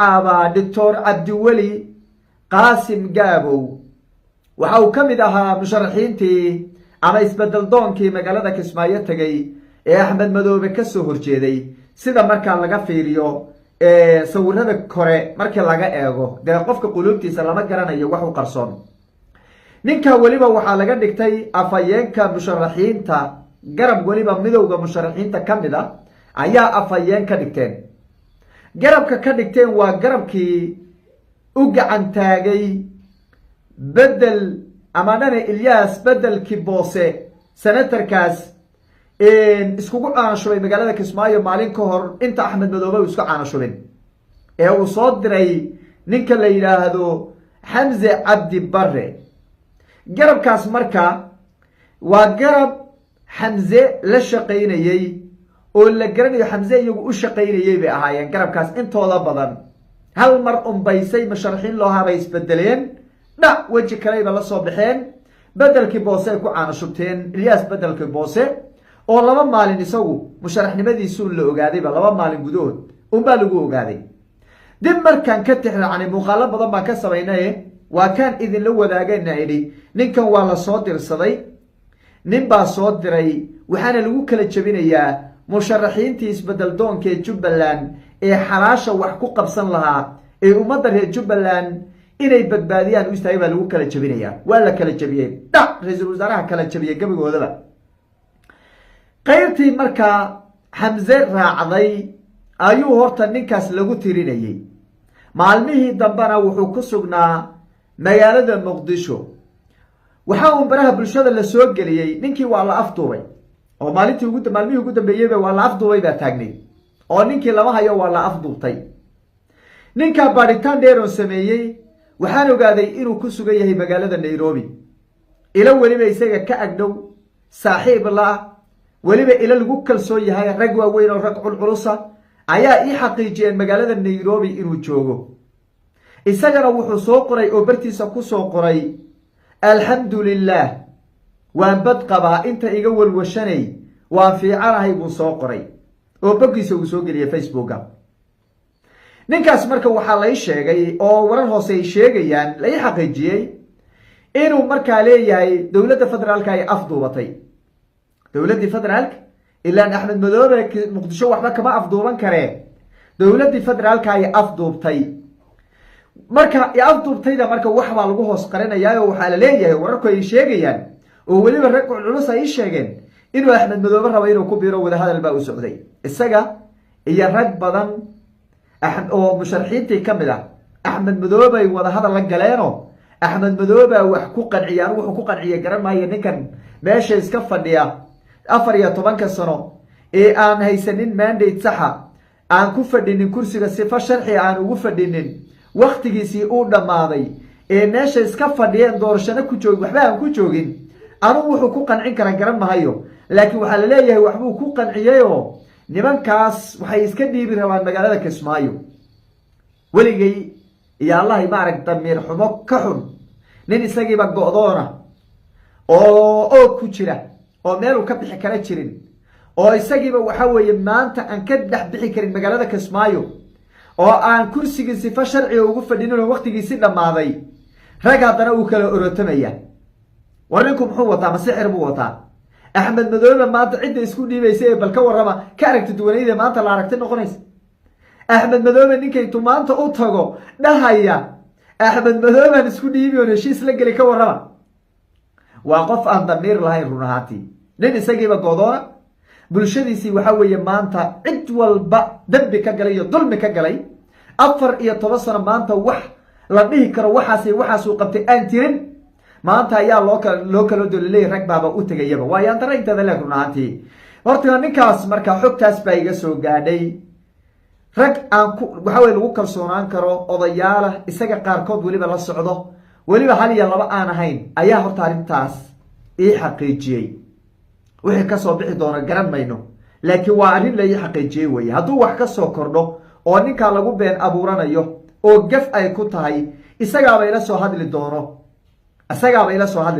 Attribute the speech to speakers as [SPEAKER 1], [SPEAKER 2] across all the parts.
[SPEAKER 1] دكتور عبد الولي قاسم جابو وحاو كمدها مشرحينتي ama isbedel doonkii magaalada Kismaayo tagay Axmed Madoobe ka soo horjeeday sida marka laga fiiriyo sawirada kore marka laga eego de qofka qulubtiisa lama garanayo wax uu qarsoon ninka waliba waxa laga dhigtay afayeenka musharaxiinta garab waliba midowga musharaxiinta kamida ayaa afayeen ka dhigteen garabka ka dhigteen waa garabkii u gacan taagay bedel amanana Ilyas bedel kiboose senatorkaas iskugu caanashubay magaalada Kismaayo maalin ka hor inta Axmed Madoobe isku caanashubin uu soo diray ninka la yiraahdo Xamse Cabdi Barre garabkaas marka waa garab Xamse la shaqeynayay oo la garanayo Xamse iyagu u shaqeynayay bay ahaayeen garabkaas intooda badan hal mar baysay musharaxiin loo haabay isbedeleen وجه كليبا لا soo baxeen bedelkii boose ku caanashubteen Ilyas bedelkii boose oo laba maalin isagu musharaxnimadiisu la ogaaday laba maalin gudood baa lagu ogaaday dib markan ka tixraacnay muuqaalo badan baa ka sameynay waa kan idin la wadaagayna idhi ninkan waa la soo dirsaday nin baa soo diray waxaana lagu kala jabinayaa musharaxiintii isbedel doonkee Jubbaland ee xalaasha wax ku qabsan lahaa ee ummadda reer Jubbaland inay badbaadiyaan u istaagay baa lagu kala jabinaya waa la kala jabiyay ra'iisul wasaaraha kala jabiyay gabigoodaba qaybtii marka Xamse raacday ayuu horta ninkaas lagu tirinayay maalmihii dambana wuxuu ku sugnaa magaalada Muqdisho waxa uu baraha bulshada la soo galiyay ninkii waa la afduubay oo maalmihii ugu dambeeyay waa la afduubay baa taagnay oo ninkii lama hayo waa la afduubtay ninka baaritaan dheer oo sameeyay waxaan ogaaday inuu ku sugan yahay magaalada Nairobi ila waliba isaga ka agdhow saaxiib la waliba ila lagu kalsoon yahay rag waaweyn oo rag culculusa ayaa ii xaqiijiyeen magaalada Nairobi inuu joogo isagana wuxuu soo qoray oo bartiisa ku soo qoray alxamdulillah waan bad qabaa inta iga walwashanay waan fiicanahay buu soo qoray oo boggiisa uu soo geliyay Facebooka ninkaas marka waxa la sheegay oo warar hoose ay sheegayaan la xaqiijiyay inuu marka leeyahay dawladda federaalka ay afduubatay dawladda federaalka ilaa Axmed Madoobe Muqdisho waxba kama afduuban kare dawladda federaalka ay afduubtay marka ay afduubtayda marka wax baa lagu hoos qarinayaa oo waxa la leeyahay wararku ay sheegayaan oo waliba rag culus ay sheegeen inuu Axmed Madoobe rabo inuu ku biiro wada hadal baa u socday isaga iyo rag badan oo musharaxiintii kamida Axmed Madoobe ay wada hadal la galeeno Axmed Madoobe wax ku qanciyaan wuxuu ku qanciyay garan maayo ninkan meesha iska fadhiya 14 sano ee aan haysanin mandate saxa aan ku fadhinin kursiga sifa sharci aan ugu fadhinin waqtigiisii uu dhamaaday ee meesha iska fadhiyeen doorashada ku joog waxba aan ku joogin anu wuxuu ku qancin kara garan maayo laakiin waxa la leeyahay waxbuu ku qanciyeeyo nimankaas waxay iska dhiibi rabaan magaalada Kismaayo waligay iyo Allah ma arag damiir xumo ka xun nin isagiiba go'doona oo ku jira oo meel uu ka bixi kara jirin oo isagiiba waxa weeye maanta aan ka dhex bixi karin magaalada Kismaayo oo aan kursigiisa sifa sharci ugu fadhinin waqtigiisa dhamaaday rag hadana uu kala orotamaya warinku muxuu wataa masixir buu wataa Axmed Madoobe maanta cid isku dhiibaysay bal ka warrama ka aragti duwanayda maanta la aragti noqonaysa Axmed Madoobe ninkay maanta u tago dhahaya Axmed Madoobe isku dhiibiyo heshiis la gali ka warrama waa qof aan damiir lahayn runaantii nin isagiiba go'doona bulshadiisii waxa weeye maanta cid walba dambi ka galay iyo dulmi ka galay 14 sano maanta wax la dhihi karo waxaas uu qabtay aan jirin maanta ayaa loo kala dolay rag baaba u tagayaba waayaan tareyntada la runaantii horta ninkaas marka xogtaas baa iga soo gaadhay rag aan waxa weeye lagu kalsoonaan karo odayaala isaga qaarkood waliba la socdo waliba hal iyo laba aan ahayn ayaa horta arintaas ii xaqiijiyay wixii ka soo bixi doona garan mayno laakiin waa arin la ii xaqiijiyay way hadduu wax ka soo kordho oo ninka lagu been abuuranayo oo gaf ay ku tahay isaga bay la soo hadli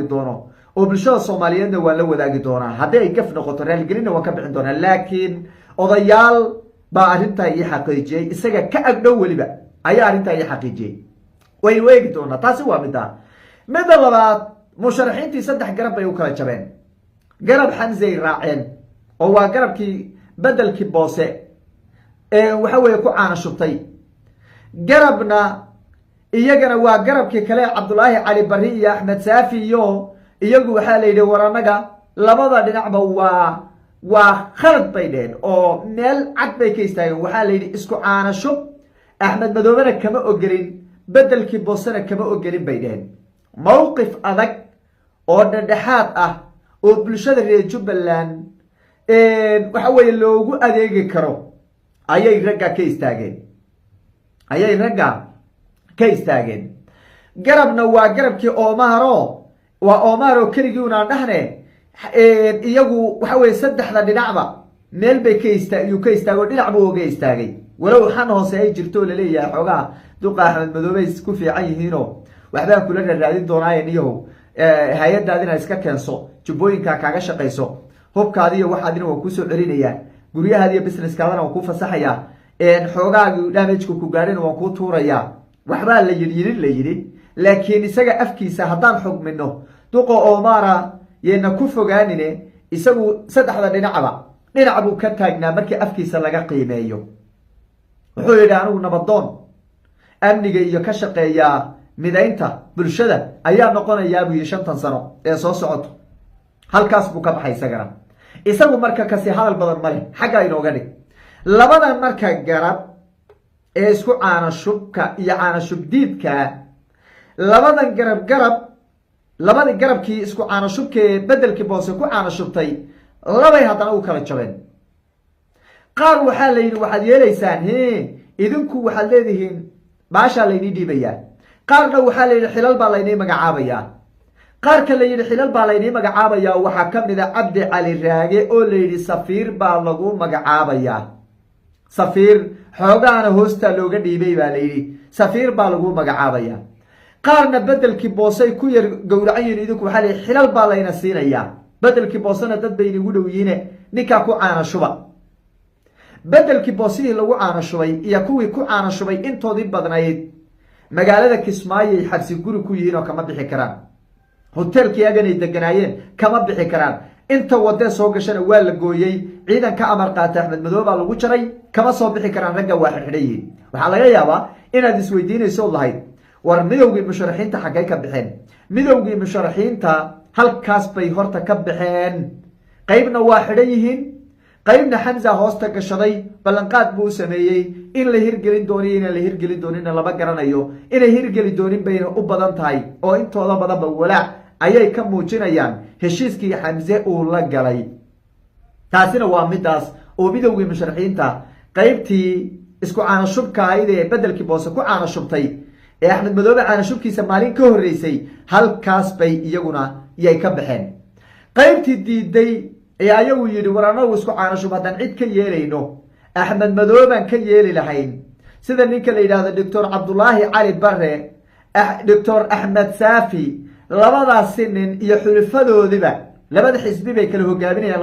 [SPEAKER 1] doono oo bulshada Soomaaliyeedna waa la wadaagi doonaa haddii ay gaf noqoto raali gelina waa ka bixin doonaa laakiin odayaal baa arinta ii xaqiijiyay isaga ka agdhow waliba ayaa arrintaa ii xaqiijiyey waynu eegi doonaa taasi waa midda labaad musharaxiintii saddex garab bay u kala jabeen garab xamsey raaceen oo waa garabkii bedelkii boose waxa weeye ku caana shubtay garabna iyagana waa garabkii kale cabdulaahi cali barri iyo axmed saafi iyo iyagu waxaa la yidhi war annaga labada dhinacba waa khalad bay dheheen oo meel cad bay ka istaageen waxaa la yidhi isku caana shub axmed madoobena kama ogelin bedelkii boosena kama ogelin bay dheheen mowqif adag oo dhexdhexaad ah oo bulshada reer jubbaland waxa weeye loogu adeegi karo ayay ragga ka istaageen garabna waa garabkii waa omaro keligii unaan dhahne iyagu waxa weye saddexda dhinacba meel bay yuu ka istaagay oo dhinac buu oga istaagay walow xan hoose ay jirto oo laleeyahay xoogaha duqa axmed madoobey ku fiican yihiinoo waxbaa kula raadin doonaayen iyahow hay-adaadina iska keenso jubbooyinkaa kaaga shaqayso hubkaadiiyo waxaadina waa kuusoo celinayaa guryahaadiiyo businesskaadana waan kuu fasaxayaa xoogaagii damageka ku gaadhina waan kuu tuurayaa waxbaa la yidhi laakiin isaga afkiisa haddaan xugmino duqa omara yayna ku fogaanine isagu saddexda dhinac buu ka taagnaa markii afkiisa laga qiimeeyo wuxuu yidhi anigu nabadoon amniga iyo ka shaqeeyaa midaynta bulshada ayaa noqonayaa buu yidhi 5 sano ee soo socoto halkaas buu ka baxay isagana isagu marka kasi hadal badan male xagga inooga dhig labadan marka garab ee isku caana shubka iyo caana shubdiidka labadan labada garabkii isku caana shubkee bedelkii boose ku caana shubtay labay haddana u kala jabeen qaar waxaa la yidhi waxaad yeelaysaan idinku waxaad leedihiin baashaa laynii dhiibayaa qaarna waxaa la yidhi xilal baa laynii magacaabayaa qaarka la yidhi xilal baa laynii magacaabayaa waxaa ka mid a cabdi cali raage oo la yidhi safiir baa lagu magacaabayaa safiir xoogaana hoostaa looga dhiibay baa la yidhi safiir baa lagu magacaabayaa qaarna bedelkii boosey ku yar gowracan yihin idinku waxaa la yidhi xilal baa layna siinayaa bedelkii boosena dad bay inigu dhow yihiine ninkaa ku caana shuba bedelkii boosihii lagu caana shubay iyo kuwii ku caana shubay intoodii badnayd magaalada kismaayoay xabsi guri ku yihiin oo kama bixi karaan hoteelkii aganay deganaayeen kama bixi karaan inta wadee soo gashana waa la gooyey ciidan ka amar qaata axmed madoobaa lagu jaray kama soo bixi karaan ragga waa xidhan yihiin waxaa laga yaabaa inaad isweydiinayso lahayd war midowgii musharaxiinta xaggay ka baxeen midowgii musharaxiinta halkaas bay horta ka baxeen qaybna waa xidhan yihiin qaybna xamsa hoosta gashaday ballanqaad buu sameeyey in la hirgelin dooniyo inaan la hirgelin doonina lama garanayo inay hirgeli doonin bayna u badan tahay oo intooda badanba walaac ayay ka muujinayaan heshiiskii xamse uu la galay taasina waa midaas oo midowgii musharaxiinta qaybtii isku caana shubka ahayd ee bedelkii boose ku caana shubtay ee axmed madoobe caana shubkiisa maalin ka horreysay halkaas bay iyaguna yay ka baxeen qaybtii diiday ee ayagu yidhi war anagu isku caana shub haddaan cid ka yeelayno axmed madoobaan ka yeeli lahayn sida ninka la yidhaahdo doctor cabdulaahi cali bare doctor axmed saafi labadaasi nin iyo xulifadoodiba labada xisbi bay kala hogaaminayaan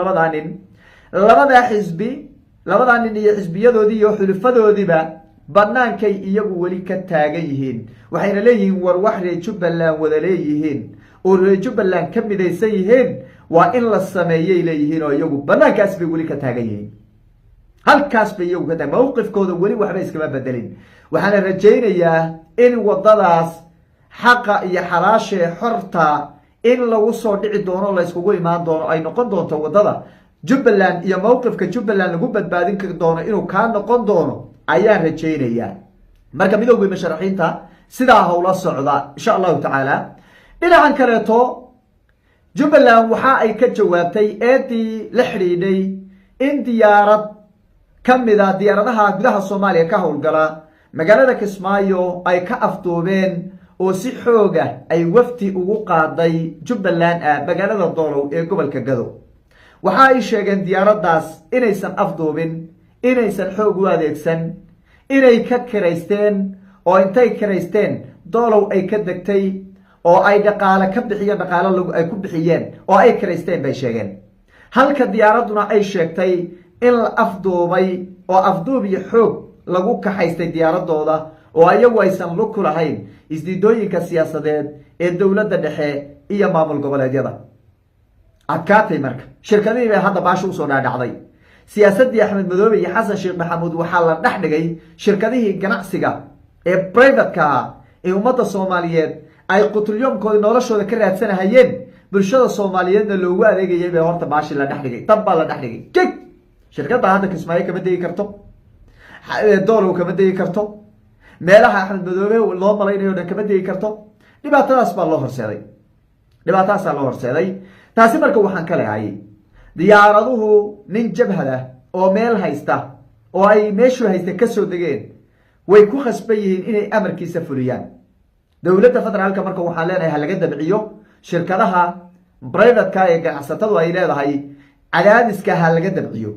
[SPEAKER 1] labadaa nin iyo xisbiyadoodii iyo xulifadoodiiba bannaankay iyagu weli ka taagan yihiin waxayna leeyihiin war wax reer jubbaland wada leeyihiin oo reer jubbaland ka midaysan yihiin waa in la sameeyay leeyihiin oo iyagu bannaankaas bay weli ka taagan yihiin halkaas bay iyagu ka taagan mowqifkooda weli waxba iskama bedelin waxaana rajaynayaa in wadadaas xaqa iyo xalaashee xorta in lagu soo dhici doono layskugu imaan doono ay noqon doonto wadada jubbaland iyo mowqifka jubbaland lagu badbaadin doono inuu kaa noqon doono ayaan rajaynayaa marka midowgii musharaxiinta sidaa howla socda insha allahu tacaala dhinacan kaleeto jubbaland waxa ay ka jawaabtay eedii la xidhiidhay in diyaarad ka mid a diyaaradaha gudaha soomaaliya ka howlgala magaalada kismaayo ay ka afduubeen oo si xooga ay wafdi ugu qaaday jubbaland magaalada doolow ee gobolka gado waxa ay sheegeen diyaaraddaas inaysan afduubin inaysan xoog u adeegsan inay ka kiraysteen oo intay kiraysteen doolow ay ka degtay oo ay dhaqaale ka bixiyeen dhaqaale ay ku bixiyeen oo ay kiraysteen bay sheegeen halka diyaaradduna ay sheegtay in la afduubay oo afduub iyo xoog lagu kaxaystay diyaaradooda oo ayagu aysan lug ku lahayn isdiidooyinka siyaasadeed ee dowladda dhexe iyo maamul goboleedyada. adkaatay marka shirkadihii bay hadda baasha usoo dhaadhacday. siyaasaddii axmed madoobe iyo xasan sheekh maxamuud waxaa la dhex dhigay shirkadihii ganacsiga ee privateka ah ee ummadda soomaaliyeed ay qutulyoomkooda noloshooda ka raadsanahayeen, bulshada soomaaliyeedna loogu adeegayay bay horta baashi la dhex dhigay. dab baa la dhex dhigay. jeg shirkadda hadda kismaayo kama degi karto, doolow kama degi karto, meelaha axmed madoobe loo malaynayo o dhan kama degi karto. dhibaatadaas baa loo horseeday, dhibaatadaasaa loo horseeday. taasi marka waxaan ka lehay diyaaraduhu nin jabhada oo meel haysta oo ay meeshuu haysta kasoo degeen way ku khasban yihiin inay amarkiisa fuliyaan. dowladda federaalka marka waxaan leenahay ha laga dabciyo shirkadaha privateka ee ganacsatadu ay leedahay, cadaadiska ha laga dabciyo,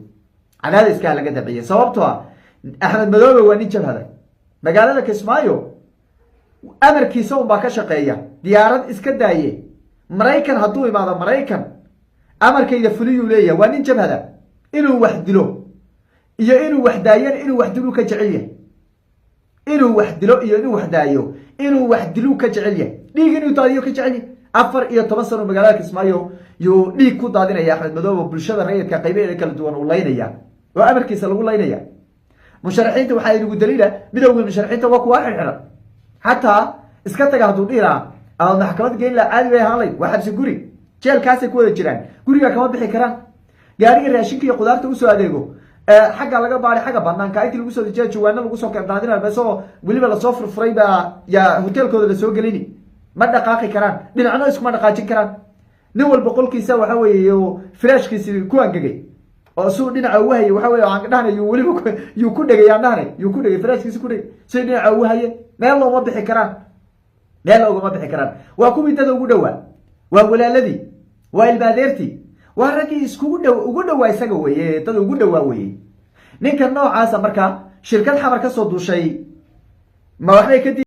[SPEAKER 1] cadaadiska ha laga dabciyo. sababtoo ah axmed madoobe waa nin jabhada. magaalada kismaayo amarkiisa unbaa ka shaqeeya. diyaarad iska daaye maraykan hadduu imaado, maraykan amarkayda fuliyuu leeyahay. waa nin jabhada. inuu wax dilo iyo inuu wax daayan inuu wax diluu ka jecel yahay. inuu wax dilo iyo inuu wax daayo inuu wax diluu ka jecel yahay. dhiig inuu daadiyo ka jecel yahay. 14 sano magaalada kismaayo yuu dhiig ku daadinaya axmed madoobe. bulshada rayidka qaybaheeda kala duwan uu laynaya oo amarkiisa lagu laynaya. musharaxiinta waxaa inagu daliila midowga musharaxiinta waa kuwa xirxiran. xataa iska taga hadduu dhihi lahaa ama maxkamad geyn laha caadi bay ahaan layd. waa xabsi guri, jeelkaasay ku wada jiraan. guriga kama bixi karaan. gaariga raashinka iyo qudaarta usoo adeego xagga laga baari, xagga banaanka intii lagu soo dejiya jawaano lagu soo daadinaa basoo weliba lasoo furfuray baa yaa hoteelkooda lasoo gelini. ma dhaqaaqi karaan, dhinacno iskuma dhaqaajin karaan. nin walba qolkiisa waxa weeye firaashkiisi ku angegay oo suu dhinaca ugu hayay. waxa weye aan dhahnay weliba yuu ku dhegay, aan dhahnay yuu ku dhegay firaashkiisi ku dhegay say dhinaca ugu haye. meel looma bixi karaan, meel loogama bixi karaan. waa kuwii dada ugu dhowaa, waa walaaladii, waa ilmaadeertii, waa raggii iskugu ugu dhowaa isaga weye, dad ugu dhowaa weye. ninkan noocaasa marka shirkad xamar ka soo duushay ma waxbay kadib